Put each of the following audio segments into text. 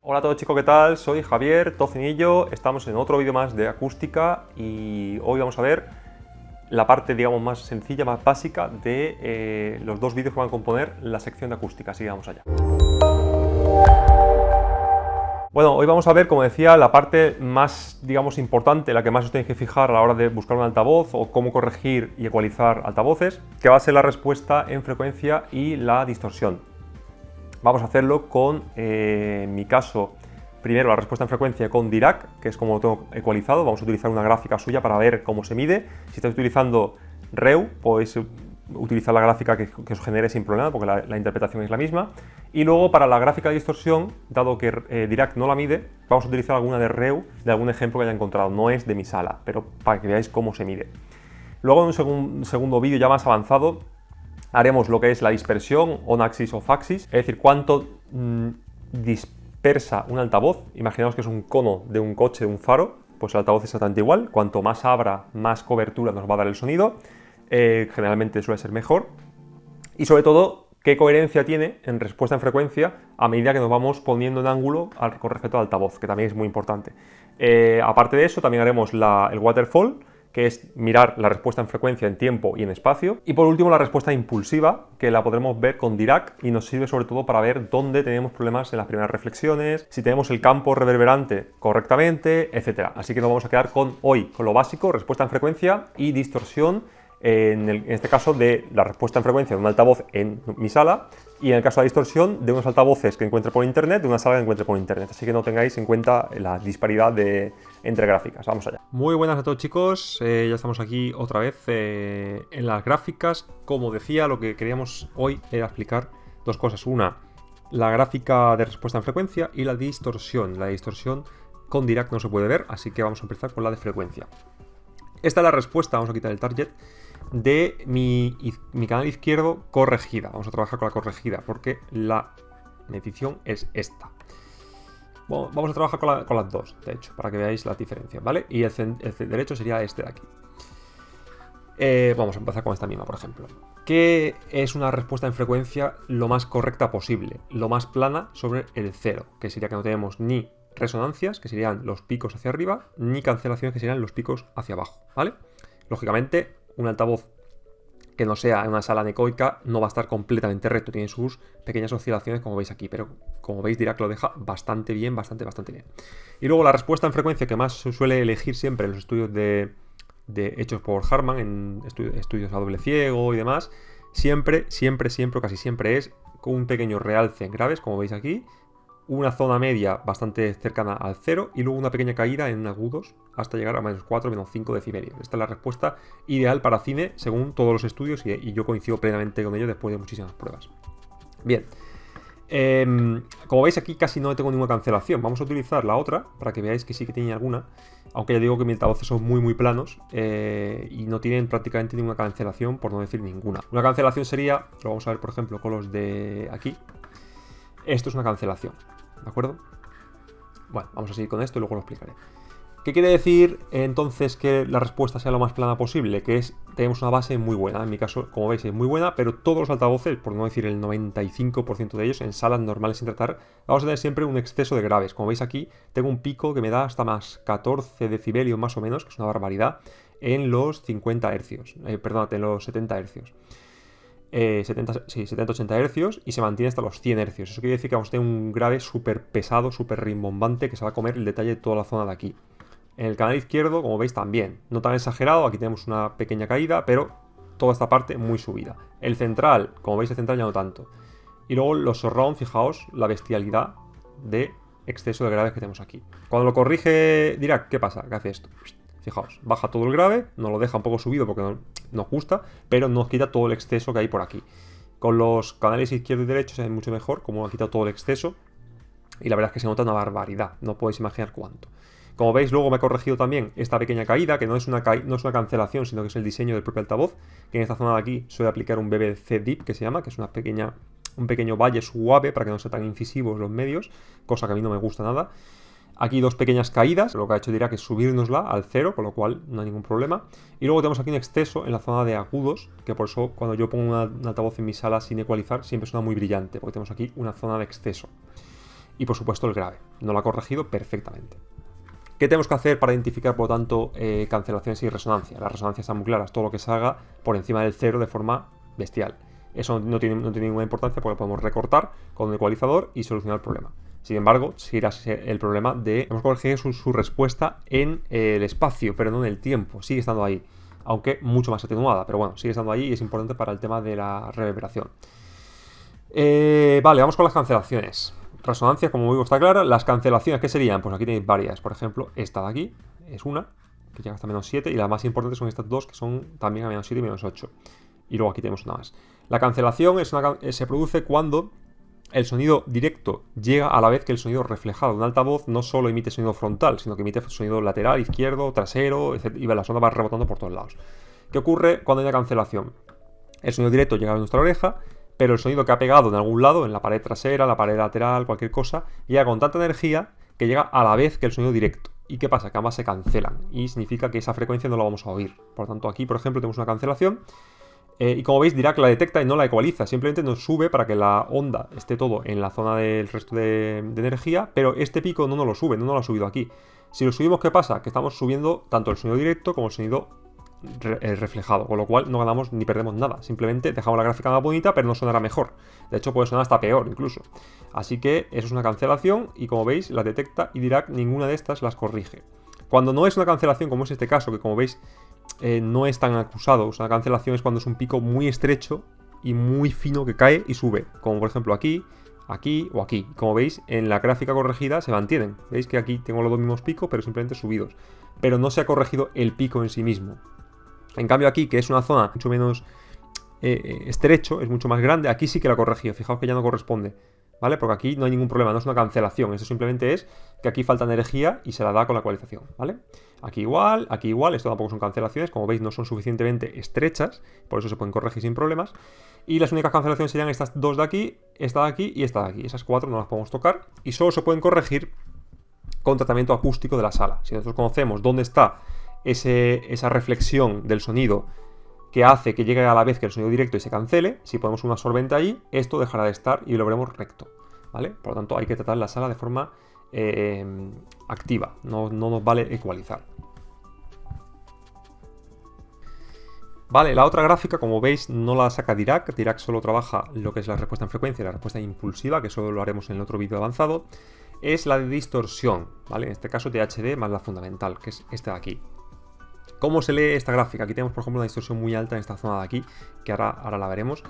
Hola a todos chicos, ¿qué tal? Soy Javier Tocinillo, estamos en otro vídeo más de acústica y hoy vamos a ver la parte, digamos, más sencilla, más básica de los dos vídeos que van a componer la sección de acústica, así que vamos allá. Bueno, hoy vamos a ver, como decía, la parte más, digamos, importante, la que más os tenéis que fijar a la hora de buscar un altavoz o cómo corregir y ecualizar altavoces, que va a ser la respuesta en frecuencia y la distorsión. Vamos a hacerlo con, en mi caso, primero la respuesta en frecuencia con Dirac, que es como lo tengo ecualizado. Vamos a utilizar una gráfica suya para ver cómo se mide. Si estáis utilizando REU, podéis utilizar la gráfica que os genere sin problema, porque la interpretación es la misma. Y luego para la gráfica de distorsión, dado que Dirac no la mide, vamos a utilizar alguna de REU, de algún ejemplo que haya encontrado. No es de mi sala, pero para que veáis cómo se mide. Luego en un segundo vídeo ya más avanzado, haremos lo que es la dispersión, on-axis, off-axis, es decir, cuánto dispersa un altavoz. Imaginaos que es un cono de un coche, de un faro, pues el altavoz es exactamente igual. Cuanto más abra, más cobertura nos va a dar el sonido. Generalmente suele ser mejor. Y sobre todo, qué coherencia tiene en respuesta en frecuencia a medida que nos vamos poniendo en ángulo con respecto al altavoz, que también es muy importante. Aparte de eso, también haremos el waterfall, que es mirar la respuesta en frecuencia en tiempo y en espacio. Y por último, la respuesta impulsiva, que la podremos ver con Dirac y nos sirve sobre todo para ver dónde tenemos problemas en las primeras reflexiones, si tenemos el campo reverberante correctamente, etc. Así que nos vamos a quedar hoy con lo básico, respuesta en frecuencia y distorsión, en este caso de la respuesta en frecuencia de un altavoz en mi sala y en el caso de la distorsión de unos altavoces que encuentre por internet, de una sala que encuentre por internet. Así que no tengáis en cuenta la disparidad entre gráficas. Vamos allá. Muy buenas a todos chicos, ya estamos aquí otra vez en las gráficas. Como decía, lo que queríamos hoy era explicar dos cosas. Una, la gráfica de respuesta en frecuencia y la distorsión. La distorsión con Dirac no se puede ver, así que vamos a empezar con la de frecuencia. Esta es la respuesta, vamos a quitar el target, de mi canal izquierdo corregida. Vamos a trabajar con la corregida porque la medición es esta. Bueno, vamos a trabajar con las dos, de hecho, para que veáis la diferencia, ¿vale? Y el derecho sería este de aquí. Vamos a empezar con esta misma, por ejemplo. ¿Qué es una respuesta en frecuencia lo más correcta posible? Lo más plana sobre el cero, que sería que no tenemos ni resonancias, que serían los picos hacia arriba, ni cancelaciones, que serían los picos hacia abajo, ¿vale? Lógicamente, un altavoz que no sea en una sala anecoica no va a estar completamente recto, tiene sus pequeñas oscilaciones como veis aquí, pero como veis Dirac lo deja bastante bien, bastante bien. Y luego la respuesta en frecuencia que más se suele elegir siempre en los estudios hechos por Harman, en estudios a doble ciego y demás, siempre, casi siempre es con un pequeño realce en graves, como veis aquí, una zona media bastante cercana al cero y luego una pequeña caída en agudos hasta llegar a menos 4, menos 5 decibelios. Esta es la respuesta ideal para cine según todos los estudios y yo coincido plenamente con ello después de muchísimas pruebas. Bien, como veis aquí casi no tengo ninguna cancelación. Vamos a utilizar la otra para que veáis que sí que tiene alguna, aunque ya digo que mis altavoces son muy planos y no tienen prácticamente ninguna cancelación, por no decir ninguna. Una cancelación sería, lo vamos a ver por ejemplo con los de aquí. Esto es una cancelación, ¿de acuerdo? Bueno, vamos a seguir con esto y luego lo explicaré. ¿Qué quiere decir entonces que la respuesta sea lo más plana posible? Que tenemos una base muy buena, en mi caso, como veis, es muy buena, pero todos los altavoces, por no decir el 95% de ellos, en salas normales sin tratar, vamos a tener siempre un exceso de graves. Como veis aquí, tengo un pico que me da hasta más 14 decibelios más o menos, que es una barbaridad, en los 50 Hz, en los 70 Hz. 70-80 Hz y se mantiene hasta los 100 Hz. Eso quiere decir que vamos a tener un grave súper pesado, súper rimbombante que se va a comer el detalle de toda la zona de aquí. En el canal izquierdo, como veis, también. No tan exagerado, aquí tenemos una pequeña caída, pero toda esta parte muy subida. El central, como veis, el central ya no tanto. Y luego los surround, fijaos la bestialidad de exceso de graves que tenemos aquí. Cuando lo corrige Dirac, ¿qué pasa? ¿Qué hace esto? Fijaos, baja todo el grave, nos lo deja un poco subido porque no nos gusta, pero nos quita todo el exceso que hay por aquí. Con los canales izquierdo y derecho se ve mucho mejor, como ha quitado todo el exceso. Y la verdad es que se nota una barbaridad, no podéis imaginar cuánto. Como veis, luego me he corregido también esta pequeña caída, que no es una cancelación, sino que es el diseño del propio altavoz, que en esta zona de aquí suele aplicar un BBC Dip, que se llama, que es un pequeño valle suave para que no sean tan incisivos los medios, cosa que a mí no me gusta nada. Aquí dos pequeñas caídas, lo que ha hecho Dirac es subírnosla al cero, con lo cual no hay ningún problema. Y luego tenemos aquí un exceso en la zona de agudos, que por eso cuando yo pongo un altavoz en mi sala sin ecualizar, siempre suena muy brillante, porque tenemos aquí una zona de exceso. y por supuesto el grave. No lo ha corregido perfectamente. ¿Qué tenemos que hacer para identificar, por lo tanto, cancelaciones y resonancias? Las resonancias están muy claras, todo lo que salga por encima del 0 de forma bestial. Eso no tiene ninguna importancia porque lo podemos recortar con un ecualizador y solucionar el problema. Sin embargo, seguirá el problema de hemos corregido su respuesta en el espacio, pero no en el tiempo. Sigue estando ahí, aunque mucho más atenuada, pero bueno, sigue estando ahí y es importante para el tema de la reverberación. Vale, vamos con las cancelaciones. Resonancias, como digo, está clara. Las cancelaciones, ¿qué serían? Pues aquí tenéis varias. Por ejemplo, esta de aquí es una, que llega hasta menos 7, y las más importantes son estas dos, que son también a menos 7 y menos 8. Y luego aquí tenemos una más. La cancelación se produce cuando el sonido directo llega a la vez que el sonido reflejado. Un altavoz no solo emite sonido frontal, sino que emite sonido lateral, izquierdo, trasero, etc. Y la sonda va rebotando por todos lados. ¿Qué ocurre cuando hay una cancelación? El sonido directo llega a nuestra oreja, pero el sonido que ha pegado en algún lado, en la pared trasera, en la pared lateral, cualquier cosa, llega con tanta energía que llega a la vez que el sonido directo. ¿Y qué pasa? Que ambas se cancelan y significa que esa frecuencia no la vamos a oír. Por lo tanto, aquí, por ejemplo, tenemos una cancelación y como veis, Dirac la detecta y no la ecualiza. Simplemente nos sube para que la onda esté todo en la zona del resto de energía, pero este pico no nos lo sube, no nos lo ha subido aquí. Si lo subimos, ¿qué pasa? Que estamos subiendo tanto el sonido directo como el sonido reflejado, con lo cual no ganamos ni perdemos nada, simplemente dejamos la gráfica más bonita pero no sonará mejor, de hecho puede sonar hasta peor incluso, así que eso es una cancelación y como veis la detecta y Dirac ninguna de estas las corrige. Cuando no es una cancelación como es este caso, que como veis no es tan acusado, o sea, una cancelación es cuando es un pico muy estrecho y muy fino que cae y sube, como por ejemplo aquí, aquí o aquí. Como veis, en la gráfica corregida se mantienen. Veis que aquí tengo los dos mismos picos, pero simplemente subidos. Pero no se ha corregido el pico en sí mismo. En cambio aquí, que es una zona mucho menos estrecho, es mucho más grande, aquí sí que la he corregido. Fijaos que ya no corresponde, ¿vale? Porque aquí no hay ningún problema, no es una cancelación. Eso simplemente es que aquí falta energía y se la da con la ecualización, ¿vale? Aquí igual, esto tampoco son cancelaciones. Como veis, no son suficientemente estrechas, por eso se pueden corregir sin problemas. Y las únicas cancelaciones serían estas dos de aquí, esta de aquí y esta de aquí. Esas cuatro no las podemos tocar y solo se pueden corregir con tratamiento acústico de la sala. Si nosotros conocemos dónde está esa reflexión del sonido que hace que llegue a la vez que el sonido directo y se cancele, si ponemos un absorbente ahí, esto dejará de estar y lo veremos recto, ¿vale? Por lo tanto, hay que tratar la sala de forma activa, no nos vale ecualizar. Vale, la otra gráfica, como veis, no la saca Dirac. Dirac solo trabaja lo que es la respuesta en frecuencia y la respuesta impulsiva, que eso lo haremos en el otro vídeo avanzado. Es la de distorsión, ¿vale? En este caso THD más la fundamental, que es esta de aquí. ¿Cómo se lee esta gráfica? Aquí tenemos, por ejemplo, una distorsión muy alta en esta zona de aquí, que ahora la veremos.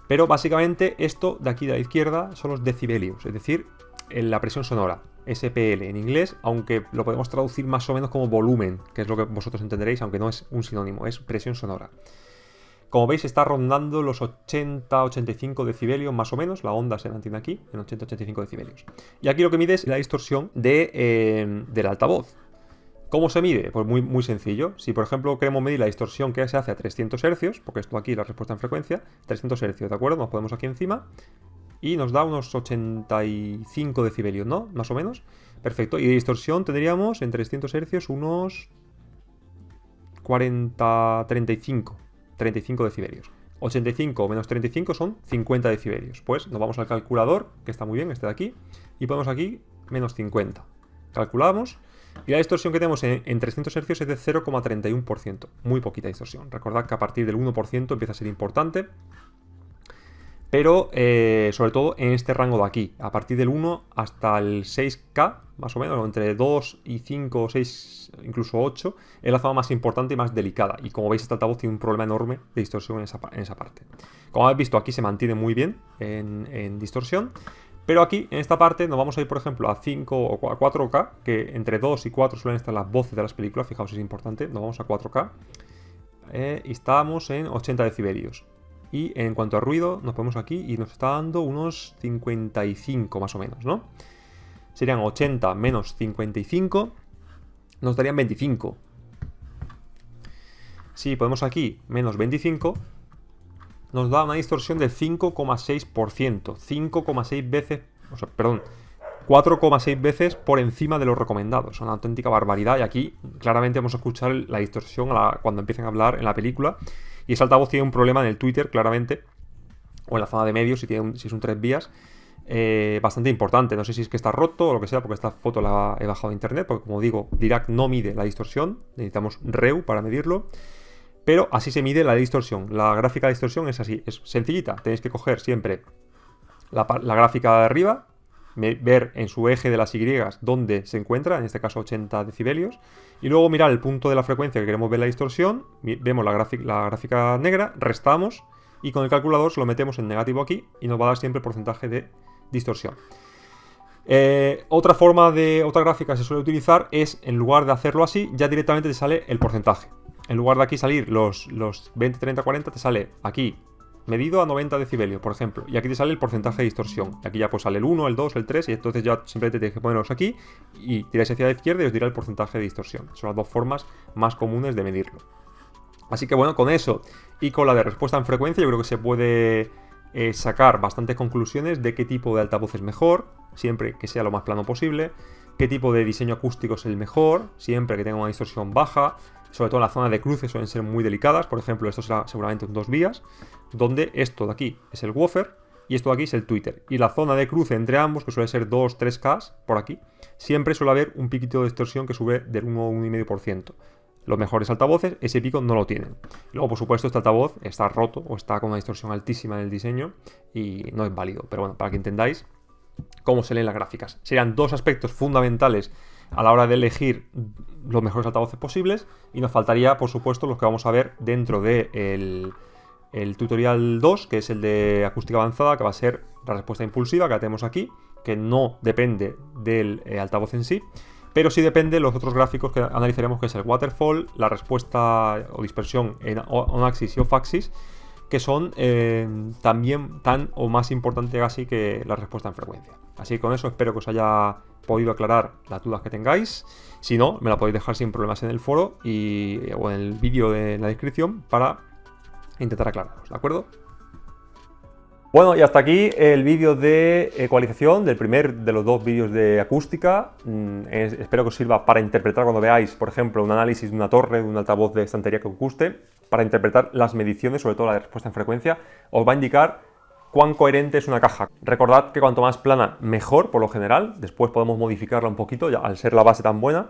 Pero básicamente esto de aquí de la izquierda son los decibelios, es decir, la presión sonora, SPL en inglés, aunque lo podemos traducir más o menos como volumen, que es lo que vosotros entenderéis, aunque no es un sinónimo, es presión sonora. Como veis, está rondando los 80-85 decibelios más o menos. La onda se mantiene aquí en 80-85 decibelios. Y aquí lo que mide es la distorsión del altavoz. ¿Cómo se mide? Pues muy sencillo. Si por ejemplo queremos medir la distorsión que se hace a 300 Hz, porque esto aquí es la respuesta en frecuencia, 300 Hz, ¿de acuerdo? Nos ponemos aquí encima y nos da unos 85 decibelios, ¿no? Más o menos. Perfecto. Y de distorsión tendríamos en 300 Hz unos 35 decibelios. 85 menos 35 son 50 decibelios. Pues nos vamos al calculador, que está muy bien, este de aquí, y ponemos aquí menos 50. Calculamos. Y la distorsión que tenemos en 300 Hz es de 0,31%. Muy poquita distorsión. Recordad que a partir del 1% empieza a ser importante. Pero sobre todo en este rango de aquí. A partir del 1 hasta el 6K, más o menos, entre 2 y 5, 6, incluso 8, es la zona más importante y más delicada. Y como veis, este altavoz tiene un problema enorme de distorsión en esa parte. Como habéis visto, aquí se mantiene muy bien en distorsión. Pero aquí, en esta parte, nos vamos a ir, por ejemplo, a 5 o a 4K, que entre 2 y 4 suelen estar las voces de las películas, fijaos, es importante. Nos vamos a 4K y estamos en 80 decibelios. Y en cuanto a ruido, nos ponemos aquí y nos está dando unos 55 más o menos, ¿no? Serían 80 menos 55, nos darían 25. Si ponemos aquí menos 25... nos da una distorsión de 5,6%. 5,6 veces, o sea, perdón, 4,6 veces por encima de lo recomendado. Es una auténtica barbaridad y aquí claramente vamos a escuchar la distorsión cuando empiecen a hablar en la película. Y ese altavoz tiene un problema en el Twitter, claramente, o en la zona de medios, si es un 3 vías, bastante importante. No sé si es que está roto o lo que sea, porque esta foto la he bajado de internet, porque como digo, Dirac no mide la distorsión, necesitamos REU para medirlo, pero así se mide la distorsión. La gráfica de distorsión es así, es sencillita, tenéis que coger siempre la gráfica de arriba, ver en su eje de las Y dónde se encuentra, en este caso 80 decibelios, y luego mirar el punto de la frecuencia que queremos ver la distorsión, vemos la gráfica negra, restamos, y con el calculador se lo metemos en negativo aquí, y nos va a dar siempre el porcentaje de distorsión. Otra gráfica que se suele utilizar es, en lugar de hacerlo así, ya directamente te sale el porcentaje. En lugar de aquí salir los 20, 30, 40, te sale aquí medido a 90 decibelios, por ejemplo, y aquí te sale el porcentaje de distorsión. Y aquí ya pues sale el 1, el 2, el 3, y entonces ya simplemente tienes que ponerlos aquí y tiráis hacia la izquierda y os dirá el porcentaje de distorsión. Son las dos formas más comunes de medirlo. Así que bueno, con eso y con la de respuesta en frecuencia, yo creo que se puede sacar bastantes conclusiones de qué tipo de altavoz es mejor, siempre que sea lo más plano posible, qué tipo de diseño acústico es el mejor, siempre que tenga una distorsión baja, sobre todo en la zona de cruce suelen ser muy delicadas. Por ejemplo, esto será seguramente en 2 vías, donde esto de aquí es el woofer y esto de aquí es el tweeter. Y la zona de cruce entre ambos, que suele ser 2-3K por aquí, siempre suele haber un piquito de distorsión que sube del 1-1,5%. Los mejores altavoces ese pico no lo tienen. Luego, por supuesto, este altavoz está roto o está con una distorsión altísima en el diseño y no es válido. Pero bueno, para que entendáis cómo se leen las gráficas. Serían dos aspectos fundamentales a la hora de elegir los mejores altavoces posibles, y nos faltaría, por supuesto, los que vamos a ver dentro del tutorial 2, que es el de acústica avanzada, que va a ser la respuesta impulsiva, que la tenemos aquí, que no depende del altavoz en sí, pero sí depende de los otros gráficos que analizaremos, que es el waterfall, la respuesta o dispersión en on-axis y off-axis, que son también tan o más importantes casi que la respuesta en frecuencia. Así que con eso espero que os haya podido aclarar las dudas que tengáis. Si no, me la podéis dejar sin problemas en el foro o en el vídeo de la descripción para intentar aclararlos, ¿de acuerdo? Bueno, y hasta aquí el vídeo de ecualización del primer de los dos vídeos de acústica. Espero que os sirva para interpretar cuando veáis, por ejemplo, un análisis de una torre, de un altavoz de estantería que os guste, para interpretar las mediciones, sobre todo la de respuesta en frecuencia. Os va a indicar cuán coherente es una caja. Recordad que cuanto más plana, mejor, por lo general. Después podemos modificarla un poquito, ya al ser la base tan buena.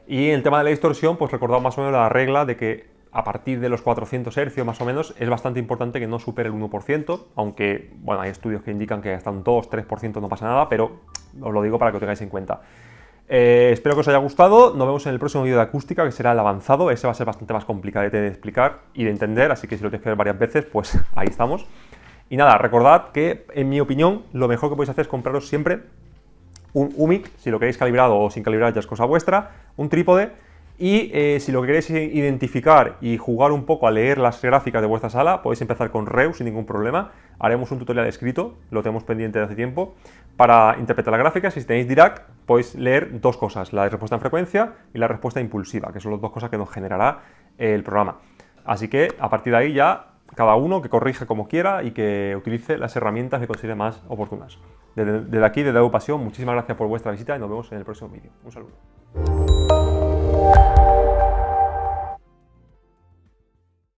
Y en el tema de la distorsión, pues recordad más o menos la regla de que a partir de los 400 Hz más o menos es bastante importante que no supere el 1%, aunque bueno, hay estudios que indican que hasta un 2-3% no pasa nada, pero os lo digo para que lo tengáis en cuenta. Espero que os haya gustado, nos vemos en el próximo vídeo de acústica, que será el avanzado. Ese va a ser bastante más complicado de explicar y de entender, así que si lo tenéis que ver varias veces, pues ahí estamos. Y nada, recordad que, en mi opinión, lo mejor que podéis hacer es compraros siempre un UMIC, si lo queréis calibrado o sin calibrar ya es cosa vuestra, un trípode. Y si lo que queréis es identificar y jugar un poco a leer las gráficas de vuestra sala, podéis empezar con REU sin ningún problema. Haremos un tutorial escrito, lo tenemos pendiente de hace tiempo, para interpretar las gráficas. Y si tenéis Dirac, podéis leer dos cosas, la de respuesta en frecuencia y la respuesta impulsiva, que son las dos cosas que nos generará el programa. Así que a partir de ahí ya cada uno que corrija como quiera y que utilice las herramientas que considere más oportunas. Desde aquí, desde EduPasión, muchísimas gracias por vuestra visita y nos vemos en el próximo vídeo. Un saludo.